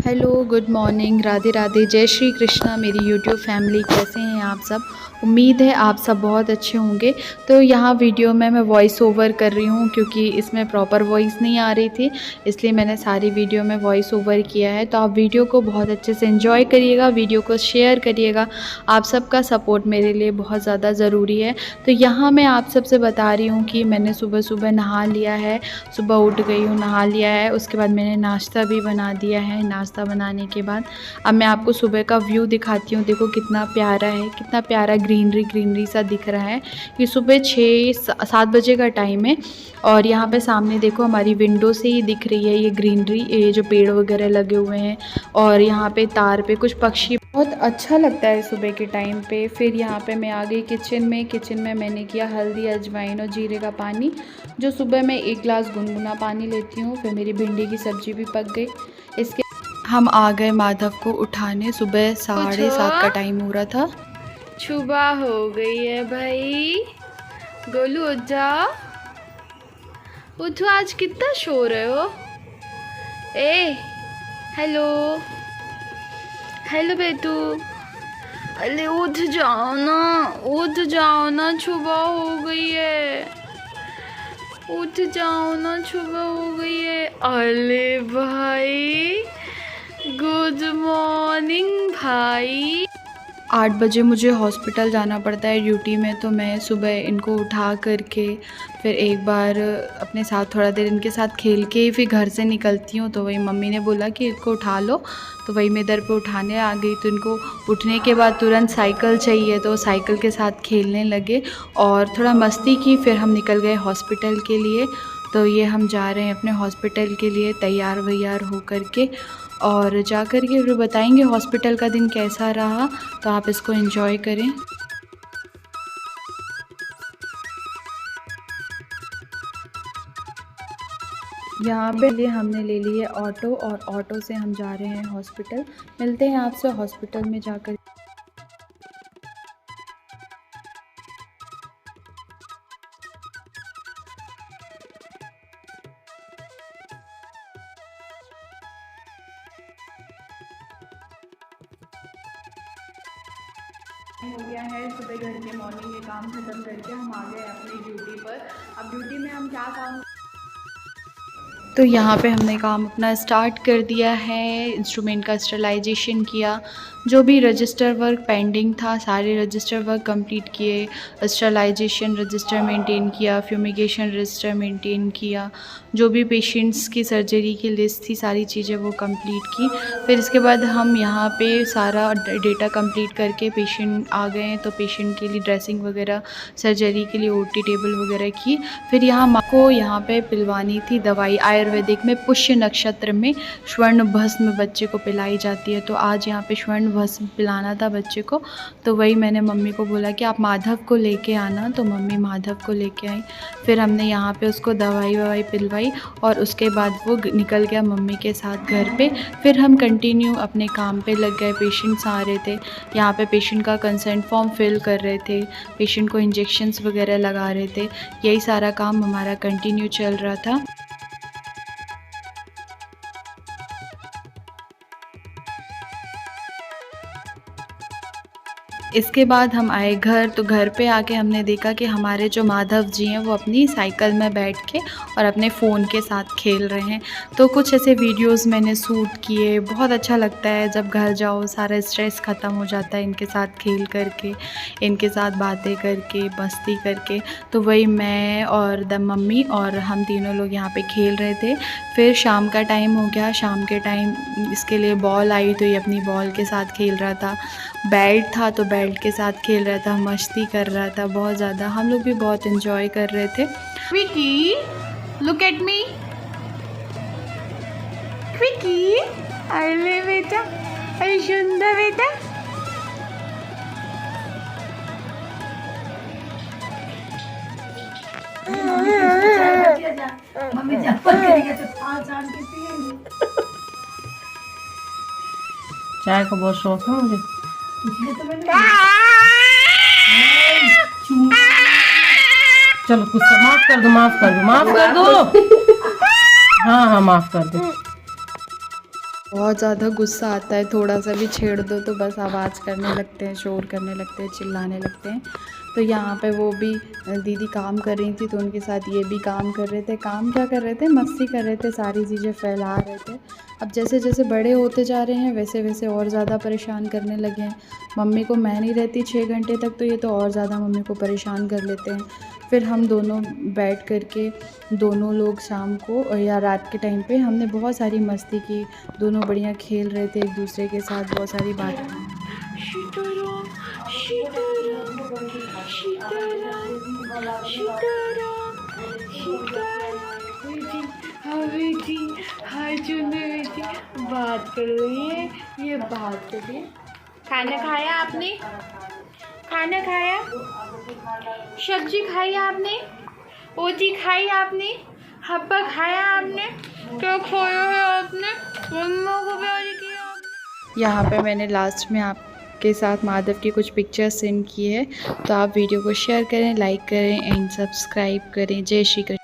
Hello, good morning, Radhe Radhe, जय श्री कृष्णा मेरी YouTube family. कैसे हैं आप सब? उम्मीद है आप सब बहुत अच्छे होंगे। तो यहाँ वीडियो में मैं वॉइस ओवर कर रही हूँ क्योंकि इसमें प्रॉपर वॉइस नहीं आ रही थी, इसलिए मैंने सारी वीडियो में वॉइस ओवर किया है। तो आप वीडियो को बहुत अच्छे से एंजॉय करिएगा, वीडियो को शेयर करिएगा। आप सबका सपोर्ट मेरे लिए बहुत ज़्यादा ज़रूरी है। तो यहाँ मैं आप सबसे बता रही हूँ कि मैंने सुबह सुबह नहा लिया है, सुबह उठ गई हूँ, नहा लिया है, उसके बाद मैंने नाश्ता भी बना दिया है। नाश्ता बनाने के बाद अब मैं आपको सुबह का व्यू दिखाती हूँ। देखो कितना प्यारा है, कितना प्यारा ग्रीनरी सा दिख रहा है। ये सुबह 6-7 बजे का टाइम है और यहाँ पे सामने देखो हमारी विंडो से ही दिख रही है ये ग्रीनरी, ये जो पेड़ वगैरह लगे हुए हैं। और यहाँ पे तार पे कुछ पक्षी, बहुत अच्छा लगता है सुबह के टाइम पे। फिर यहाँ पे मैं आ गई किचन में मैंने किया हल्दी, अजवाइन और जीरे का पानी, जो सुबह मैं 1 गिलास गुनगुना पानी लेती हूँ। फिर मेरी भिंडी की सब्ज़ी भी पक गई। इसके हम आ गए माधव को उठाने। सुबह 7:30 का टाइम हो रहा था। सुबह हो गई है भाई, गोलू उठ जाओ, उठो। आज कितना सो रहे हो? ए हेलो हेलो बेटू, अरे उठ जाओ ना, उठ जाओ ना, सुबह हो गई है, उठ जाओ ना, सुबह हो गई है। अरे भाई, गुड मॉर्निंग भाई। 8 बजे मुझे हॉस्पिटल जाना पड़ता है ड्यूटी में, तो मैं सुबह इनको उठा करके फिर एक बार अपने साथ थोड़ा देर इनके साथ खेल के फिर घर से निकलती हूँ। तो वही मम्मी ने बोला कि इनको उठा लो, तो वही मैं इधर पे उठाने आ गई। तो इनको उठने के बाद तुरंत साइकिल चाहिए, तो साइकिल के साथ खेलने लगे और थोड़ा मस्ती की। फिर हम निकल गए हॉस्पिटल के लिए। तो ये हम जा रहे हैं अपने हॉस्पिटल के लिए तैयार वैयार हो करके, और जा कर के फिर बताएंगे हॉस्पिटल का दिन कैसा रहा। तो आप इसको एंजॉय करें। यहाँ पे लिए हमने ले ली है ऑटो और ऑटो से हम जा रहे हैं हॉस्पिटल। मिलते हैं आपसे हॉस्पिटल में जाकर। हो गया है सुबह घर के मॉर्निंग के काम खत्म करके हम आ गए अपनी ड्यूटी पर। अब ड्यूटी में हम क्या काम, तो यहाँ पे हमने काम अपना स्टार्ट कर दिया है। इंस्ट्रूमेंट का स्टरलाइजेशन किया, जो भी रजिस्टर वर्क पेंडिंग था सारे रजिस्टर वर्क कंप्लीट किए। स्टरलाइजेशन रजिस्टर मेंटेन किया, फ्यूमिगेशन रजिस्टर मेंटेन किया, जो भी पेशेंट्स की सर्जरी की लिस्ट थी सारी चीज़ें वो कंप्लीट की। फिर इसके बाद हम यहाँ पे सारा डेटा कंप्लीट करके पेशेंट आ गए हैं, तो पेशेंट के लिए ड्रेसिंग वगैरह, सर्जरी के लिए ओटी टेबल वगैरह की। फिर यहाँ माँ को यहाँ पे पिलवानी थी दवाई। आयुर्वेदिक में पुष्य नक्षत्र में स्वर्ण भस्म बच्चे को पिलाई जाती है, तो आज यहाँ पे स्वर्ण भस्म पिलाना था बच्चे को। तो वही मैंने मम्मी को बोला कि आप माधव को लेके आना, तो मम्मी माधव को लेके आई। फिर हमने यहाँ पे उसको दवाई ववाई पिलवाई और उसके बाद वो निकल गया मम्मी के साथ घर पे। फिर हम कंटिन्यू अपने काम पे लग गए। पेशेंट्स आ रहे थे, यहाँ पे पेशेंट का कंसेंट फॉर्म फिल कर रहे थे, पेशेंट को इंजेक्शंस वगैरह लगा रहे थे। यही सारा काम हमारा कंटिन्यू चल रहा था। इसके बाद हम आए घर, तो घर पे आके हमने देखा कि हमारे जो माधव जी हैं वो अपनी साइकिल में बैठ के और अपने फ़ोन के साथ खेल रहे हैं। तो कुछ ऐसे वीडियोस मैंने शूट किए। बहुत अच्छा लगता है जब घर जाओ, सारा स्ट्रेस ख़त्म हो जाता है इनके साथ खेल करके, इनके साथ बातें करके, मस्ती करके। तो वही मैं और मम्मी और हम तीनों लोग यहाँ पे खेल रहे थे। फिर शाम का टाइम हो गया। शाम के टाइम इसके लिए बॉल आई, तो ये अपनी बॉल के साथ खेल रहा था। बेल्ट था तो बेल्ट के साथ खेल रहा था, मस्ती कर रहा था बहुत ज़्यादा। हम लोग भी बहुत एंजॉय कर रहे थे। Quickie, look at me, quickie, अरे बेटा, अरे सुंदर बेटा। मम्मी चाय का बहुत शौक है मुझे, इसलिए तो मैंने चलो कुछ माफ कर दो, माफ कर दो, माफ कर दो। हाँ हाँ माफ कर दो। बहुत ज़्यादा गुस्सा आता है, थोड़ा सा भी छेड़ दो तो बस आवाज़ करने लगते हैं, शोर करने लगते हैं, चिल्लाने लगते हैं। तो यहाँ पे वो भी दीदी काम कर रही थी तो उनके साथ ये भी काम कर रहे थे। काम क्या कर रहे थे, मस्ती कर रहे थे, सारी चीज़ें फैला रहे थे। अब जैसे जैसे बड़े होते जा रहे हैं वैसे वैसे और ज़्यादा परेशान करने लगे हैं। मम्मी को मैं नहीं रहती 6 घंटे तक तो ये तो और ज़्यादा मम्मी को परेशान कर लेते हैं। फिर हम दोनों बैठ कर के दोनों लोग शाम को या रात के टाइम पे हमने बहुत सारी मस्ती की, दोनों बढ़िया खेल रहे थे एक दूसरे के साथ, बहुत सारी बातें। बात कर रही है, ये बात कर रही है। खाना खाया आपने? खाना खाया? सब्जी खाई आपने? रोटी खाई आपने? हब्बा खाया आपने? क्या खाया है आपने? मम्मा को प्यार किया आपने? यहाँ पे मैंने लास्ट में आपके साथ माधव की कुछ पिक्चर्स सेंड की है, तो आप वीडियो को शेयर करें, लाइक करें एंड सब्सक्राइब करें। जय श्री कृष्ण।